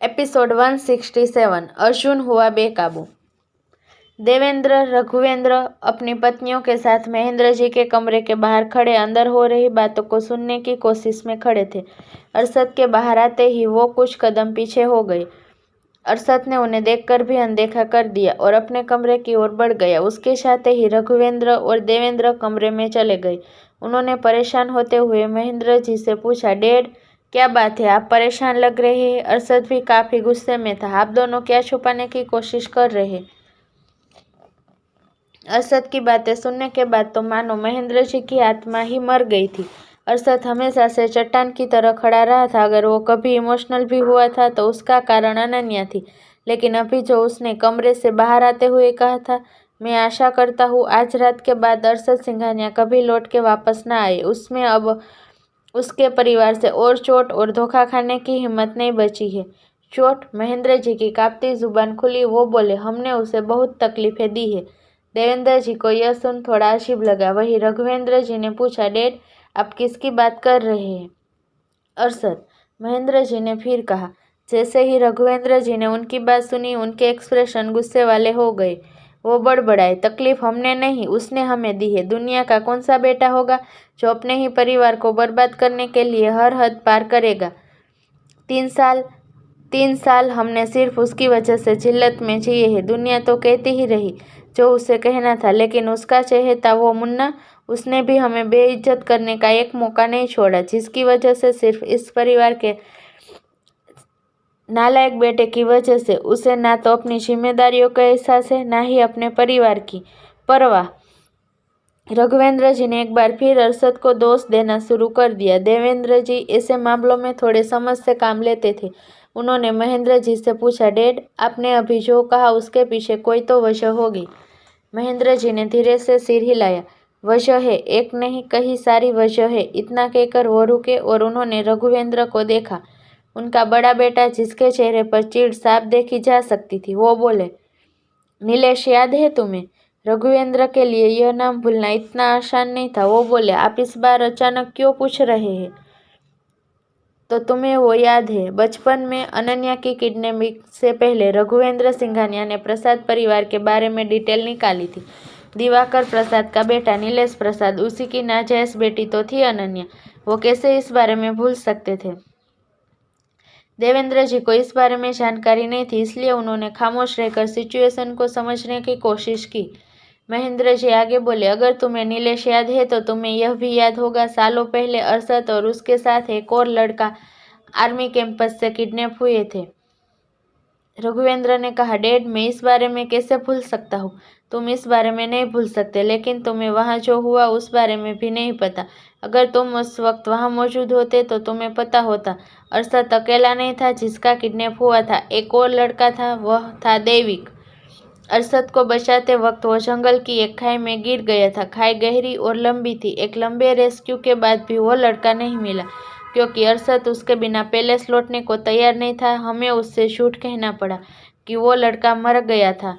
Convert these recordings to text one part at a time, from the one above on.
Episode 167 Arjun हुआ बेकाबू। देवेंद्र रघुवेंद्र अपनी पत्नियों के साथ महेंद्र जी के कमरे के बाहर खड़े अंदर हो रही बातों को सुनने की कोशिश में खड़े थे। अरशद के बाहर आते ही वो कुछ कदम पीछे हो गए। अरशद ने उन्हें देखकर भी अनदेखा कर दिया और अपने कमरे की ओर बढ़ गया। उसके साथ ही रघुवेंद्र और देवेंद्र कमरे में चले गए। उन्होंने परेशान होते हुए महेंद्र जी से पूछा, डैड क्या बात है, आप परेशान लग रहे हैं। अरशद भी काफी गुस्से में था। आप दोनों क्या छुपाने की कोशिश कर रहे। अरशद की बातें सुनने के बाद तो मानो महेंद्र जी की आत्मा ही मर गई थी। अरशद हमेशा से चट्टान की तरह खड़ा रहा था। अगर वो कभी इमोशनल भी हुआ था तो उसका कारण अनन्या थी। लेकिन अभी जो उसने कमरे से बाहर आते हुए कहा था, मैं आशा करता हूँ आज रात के बाद अरशद सिंघानिया कभी लौट के वापस ना आए, उसमें अब उसके परिवार से और चोट और धोखा खाने की हिम्मत नहीं बची है। चोट? महेंद्र जी की कांपती जुबान खुली। वो बोले, हमने उसे बहुत तकलीफें दी है। देवेंद्र जी को यह सुन थोड़ा अजीब लगा। वही रघुवेंद्र जी ने पूछा, डैड आप किसकी बात कर रहे हैं। अरशद, महेंद्र जी ने फिर कहा। जैसे ही रघुवेंद्र जी ने उनकी बात सुनी, उनके एक्सप्रेशन गुस्से वाले हो गए। वो बड़बड़ाए, तकलीफ हमने नहीं, उसने हमें दी है। दुनिया का कौन सा बेटा होगा जो अपने ही परिवार को बर्बाद करने के लिए हर हद पार करेगा। 3 साल हमने सिर्फ उसकी वजह से जिल्लत में जिए हैं। दुनिया तो कहती ही रही जो उसे कहना था, लेकिन उसका चहेता वो मुन्ना, उसने भी हमें बेइज्जत करने का एक मौका नहीं छोड़ा, जिसकी वजह से सिर्फ इस परिवार के नालायक बेटे की वजह से उसे ना तो अपनी जिम्मेदारियों का एहसास है, ना ही अपने परिवार की परवाह। रघुवेंद्र जी ने एक बार फिर अरशद को दोष देना शुरू कर दिया। देवेंद्र जी ऐसे मामलों में थोड़े समझ से काम लेते थे। उन्होंने महेंद्र जी से पूछा, डैड आपने अभी जो कहा उसके पीछे कोई तो वजह होगी। महेंद्र जी ने धीरे से सिर हिलाया। वजह है, एक नहीं कई सारी वजह है। इतना कहकर वो रुके और उन्होंने रघुवेंद्र को देखा। उनका बड़ा बेटा, जिसके चेहरे पर चिढ़ साफ देखी जा सकती थी, वो बोले, नीलेश याद है तुम्हें। रघुवेंद्र के लिए यह नाम भूलना इतना आसान नहीं था। वो बोले, आप इस बार अचानक क्यों पूछ रहे हैं। तो तुम्हें वो याद है, बचपन में अनन्या की किडनैपिंग से पहले रघुवेंद्र सिंघानिया ने प्रसाद परिवार के बारे में डिटेल निकाली थी। दिवाकर प्रसाद का बेटा नीलेश प्रसाद, उसी की नाजायज बेटी तो थी अनन्या। वो कैसे इस बारे में भूल सकते थे। देवेंद्र जी को इस बारे में जानकारी नहीं थी, इसलिए उन्होंने खामोश रहकर सिचुएशन को समझने की कोशिश की। महेंद्र जी आगे बोले, अगर तुम्हें नीलेश याद है तो तुम्हें यह भी याद होगा, सालों पहले अरशद और उसके साथ एक और लड़का आर्मी कैंपस से किडनैप हुए थे। रघुवेंद्र ने कहा, डैड मैं इस बारे में कैसे भूल सकता हूँ। तुम इस बारे में नहीं भूल सकते, लेकिन तुम्हें वहाँ जो हुआ उस बारे में भी नहीं पता। अगर तुम उस वक्त वहाँ मौजूद होते तो तुम्हें पता होता। अरशद अकेला नहीं था जिसका किडनैप हुआ था, एक और लड़का था, वह था देविक। अरशद को बचाते वक्त वो जंगल की एक खाई में गिर गया था। खाई गहरी और लंबी थी। एक लंबे रेस्क्यू के बाद भी वो लड़का नहीं मिला, क्योंकि अरशद उसके बिना पैलेस लौटने को तैयार नहीं था। हमें उससे झूठ कहना पड़ा कि वो लड़का मर गया था।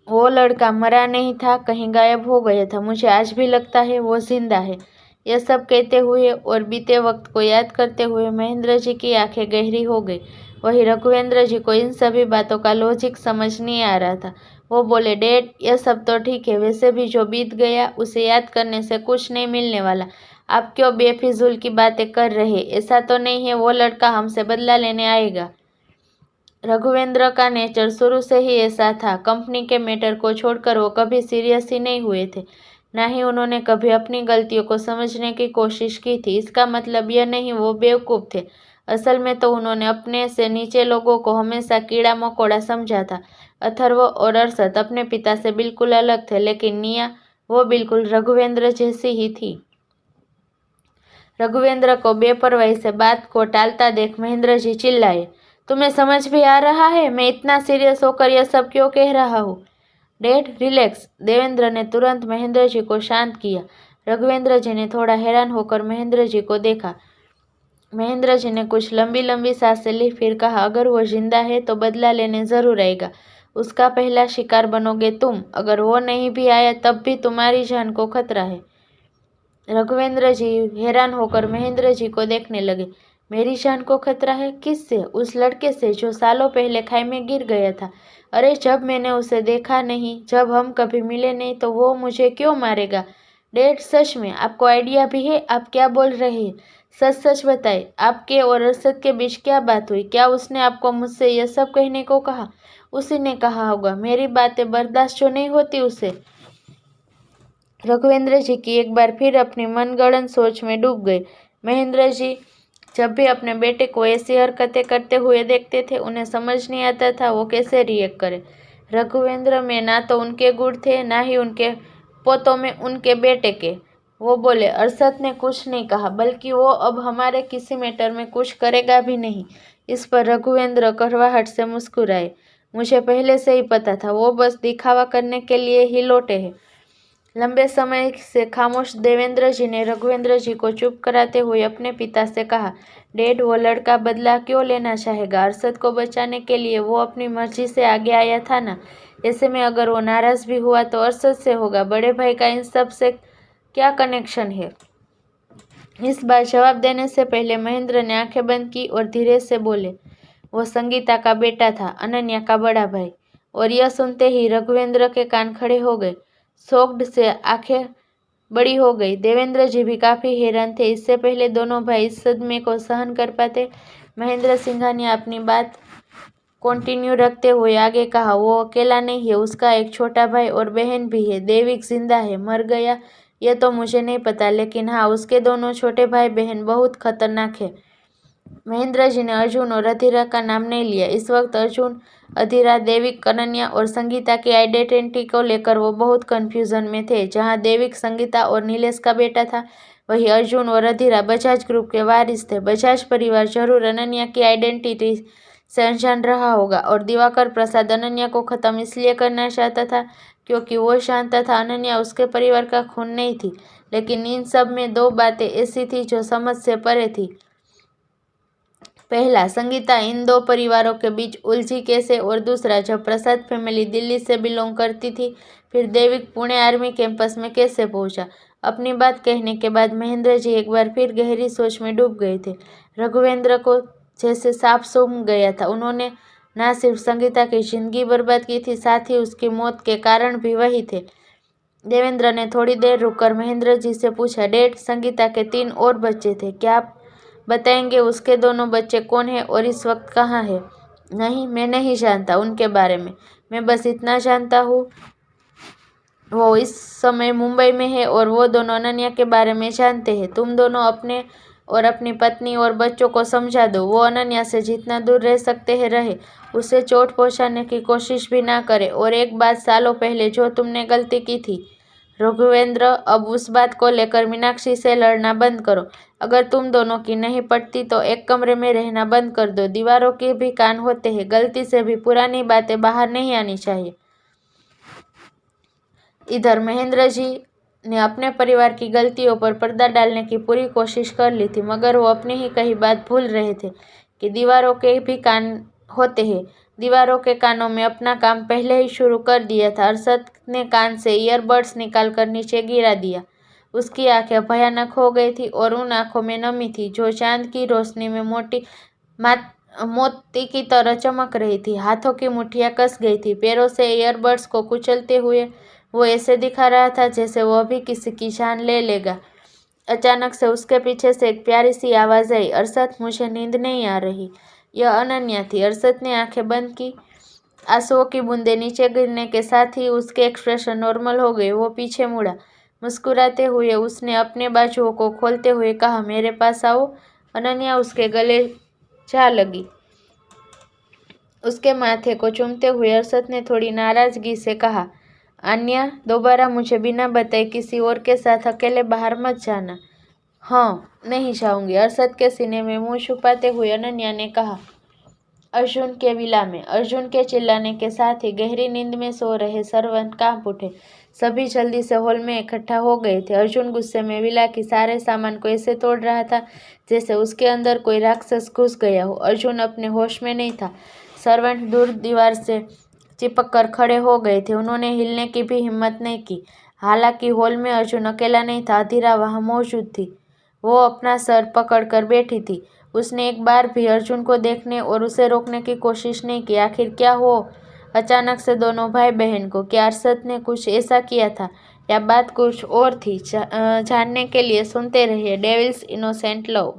वो लड़का मरा नहीं था, कहीं गायब हो गया था। मुझे आज भी लगता है वो जिंदा है। यह सब कहते हुए और बीते वक्त को याद करते हुए महेंद्र जी की आंखें गहरी हो गई। वही रघुवेंद्र जी को इन सभी बातों का लॉजिक समझ नहीं आ रहा था। वो बोले, डैड यह सब तो ठीक है, वैसे भी जो बीत गया उसे याद करने से कुछ नहीं मिलने वाला। आप क्यों बेफिजूल की बातें कर रहे। ऐसा तो नहीं है वो लड़का हमसे बदला लेने आएगा। रघुवेंद्र का नेचर शुरू से ही ऐसा था। कंपनी के मैटर को छोड़कर वो कभी सीरियस ही नहीं हुए थे, ना ही उन्होंने कभी अपनी गलतियों को समझने की कोशिश की थी। इसका मतलब यह नहीं वो बेवकूफ़ थे। असल में तो उन्होंने अपने से नीचे लोगों को हमेशा कीड़ा मकोड़ा समझा था। अथर्व और अरशद अपने पिता से बिल्कुल अलग थे, लेकिन निया वो बिल्कुल रघुवेंद्र जैसी ही थी। रघुवेंद्र को बेपरवाही से बात को टालता देख महेंद्र जी चिल्लाए, तुम्हें समझ भी आ रहा है मैं इतना सीरियस होकर यह सब क्यों कह रहा हूँ। Dad relax. देवेंद्र ने तुरंत महेंद्र जी को शांत किया। रघुवेंद्र जी ने थोड़ा हैरान होकर महेंद्र जी को देखा। महेंद्र जी ने कुछ लंबी लंबी सांसें ली, फिर कहा, अगर वो जिंदा है तो बदला लेने जरूर आएगा। उसका पहला शिकार बनोगे तुम। अगर वो नहीं भी आया तब भी तुम्हारी जान को खतरा है। रघुवेंद्र जी हैरान होकर महेंद्र जी को देखने लगे। मेरी जान को खतरा है? किससे? उस लड़के से जो सालों पहले खाई में गिर गया था। अरे जब मैंने उसे देखा नहीं, जब हम कभी मिले नहीं, तो वो मुझे क्यों मारेगा? डैड सच में आपको आइडिया भी है? आप क्या बोल रहे हैं? सच सच बताइए, आपके और अरशद के बीच क्या बात हुई? क्या उसने आपको मुझसे यह सब कहने को कहा? उसी ने कहा होगा। मेरी बातें बर्दाश्त जो नहीं होती उसे। रघुवेंद्र जी की एक बार फिर अपनी मनगढ़ंत सोच में डूब गए। महेंद्र जी जब भी अपने बेटे को ऐसी हरकतें करते हुए देखते थे, उन्हें समझ नहीं आता था वो कैसे रिएक्ट करे। रघुवेंद्र में ना तो उनके गुण थे, ना ही उनके पोतों में उनके बेटे के। वो बोले, अरशद ने कुछ नहीं कहा, बल्कि वो अब हमारे किसी मैटर में कुछ करेगा भी नहीं। इस पर रघुवेंद्र कड़वाहट से मुस्कुराए। मुझे पहले से ही पता था, वो बस दिखावा करने के लिए ही लौटे हैं। लंबे समय से खामोश देवेंद्र जी ने रघुवेंद्र जी को चुप कराते हुए अपने पिता से कहा, डैड वो लड़का बदला क्यों लेना चाहेगा? अरशद को बचाने के लिए वो अपनी मर्जी से आगे आया था ना। ऐसे में अगर वो नाराज भी हुआ तो अरशद से होगा। बड़े भाई का इन सब से क्या कनेक्शन है? इस बार जवाब देने से पहले महेंद्र ने आंखें बंद की और धीरे से बोले, वो संगीता का बेटा था, अनन्या का बड़ा भाई। और यह सुनते ही रघुवेंद्र के कान खड़े हो गए। शॉक्ड से आंखें बड़ी हो गई। देवेंद्र जी भी काफी हैरान थे। इससे पहले दोनों भाई इस सदमे को सहन कर पाते। महेंद्र सिंघानिया अपनी बात कंटिन्यू रखते हुए आगे कहा, वो अकेला नहीं है, उसका एक छोटा भाई और बहन भी है। देविक जिंदा है, मर गया यह तो मुझे नहीं पता, लेकिन हाँ, उसके दोनों छोटे भाई बहन बहुत खतरनाक है। महेंद्र जी ने अर्जुन और अधीरा का नाम नहीं लिया। इस वक्त अर्जुन, अधीरा, देविक, अनन्या और संगीता की आइडेंटिटी को लेकर वो बहुत कंफ्यूजन में थे। जहां देविक संगीता और नीलेश का बेटा था, वहीं अर्जुन और अधीरा बजाज ग्रुप के वारिस थे। बजाज परिवार जरूर अनन्या की आइडेंटिटी से अनजान रहा होगा और दिवाकर प्रसाद अनन्या को खत्म इसलिए करना चाहता था क्योंकि वो जानता था अनन्या उसके परिवार का खून नहीं थी। लेकिन इन सब में दो बातें ऐसी थी जो समझ से परे थी। पहला, संगीता इन दो परिवारों के बीच उलझी कैसे, और दूसरा, जब प्रसाद फैमिली दिल्ली से बिलोंग करती थी, फिर देविक पुणे आर्मी कैंपस में कैसे पहुंचा। अपनी बात कहने के बाद महेंद्र जी एक बार फिर गहरी सोच में डूब गए थे। रघुवेंद्र को जैसे सांप सूंघ गया था। उन्होंने न सिर्फ संगीता की जिंदगी बर्बाद की थी, साथ ही उसकी मौत के कारण भी वही थे। देवेंद्र ने थोड़ी देर रुककर महेंद्र जी से पूछा, डैड, संगीता के 3 और बच्चे थे, क्या आप बताएंगे उसके दोनों बच्चे कौन है और इस वक्त कहाँ है? नहीं, मैं नहीं जानता उनके बारे में। मैं बस इतना जानता हूँ, वो इस समय मुंबई में है और वो दोनों अनन्या के बारे में जानते हैं। तुम दोनों अपने और अपनी पत्नी और बच्चों को समझा दो। वो अनन्या से जितना दूर रह सकते हैं रहे, उसे चोट पहुंचाने की कोशिश भी ना करे। और एक बात, सालों पहले जो तुमने गलती की थी रघुवेंद्र, अब उस बात को लेकर मीनाक्षी से लड़ना बंद करो। अगर तुम दोनों की नहीं पड़ती तो एक कमरे में रहना बंद कर दो। दीवारों के भी कान होते हैं, गलती से भी पुरानी बातें बाहर नहीं आनी चाहिए। इधर महेंद्र जी ने अपने परिवार की गलतियों पर पर्दा डालने की पूरी कोशिश कर ली थी, मगर वो अपनी ही कही बात भूल रहे थे कि दीवारों के भी कान होते हैं। दीवारों के कानों में अपना काम पहले ही शुरू कर दिया था। अरशद ने कान से ईयरबड्स निकालकर नीचे गिरा दिया। उसकी आंखें भयानक हो गई थी और उन आंखों में नमी थी जो चांद की रोशनी में मोती की तरह चमक रही थी। हाथों की मुट्ठियां कस गई थी। पैरों से ईयरबड्स को कुचलते हुए वो ऐसे दिखा रहा था जैसे वह भी किसी की जान ले लेगा। अचानक से उसके पीछे से एक प्यारी सी आवाज आई, अरशद, मुझे नींद नहीं आ रही। यह अनन्या थी। अरशद ने आंखें बंद की। आंसुओं की बूंदें नीचे गिरने के साथ ही उसके एक्सप्रेशन नॉर्मल हो गए। वो पीछे मुड़ा। मुस्कुराते हुए उसने अपने बाजुओं को खोलते हुए कहा, मेरे पास आओ। अनन्या उसके गले जा लगी। उसके माथे को चूमते हुए अरशद ने थोड़ी नाराजगी से कहा, अन्या, दोबारा मुझे बिना बताए किसी और के साथ अकेले बाहर मत जाना। हाँ, नहीं जाऊंगी, अरशद के सीने में मुंह छुपाते हुए अनन्या ने कहा। अर्जुन के विला में। अर्जुन के चिल्लाने के साथ ही गहरी नींद में सो रहे सर्वेंट कांप उठे। सभी जल्दी से हॉल में इकट्ठा हो गए थे। अर्जुन गुस्से में विला की सारे सामान को ऐसे तोड़ रहा था जैसे उसके अंदर कोई राक्षस घुस गया हो। अर्जुन अपने होश में नहीं था। सर्वेंट दूर दीवार से चिपक कर खड़े हो गए थे। उन्होंने हिलने की भी हिम्मत नहीं की। हालांकि हॉल में अर्जुन अकेला नहीं था, अधीरा वहां मौजूद थी। वो अपना सर पकड़कर बैठी थी। उसने एक बार भी अर्जुन को देखने और उसे रोकने की कोशिश नहीं की। आखिर क्या हो अचानक से दोनों भाई बहन को? क्या अरशद ने कुछ ऐसा किया था या बात कुछ और थी? जानने के लिए सुनते रहिए डेविल्स इनोसेंट लव।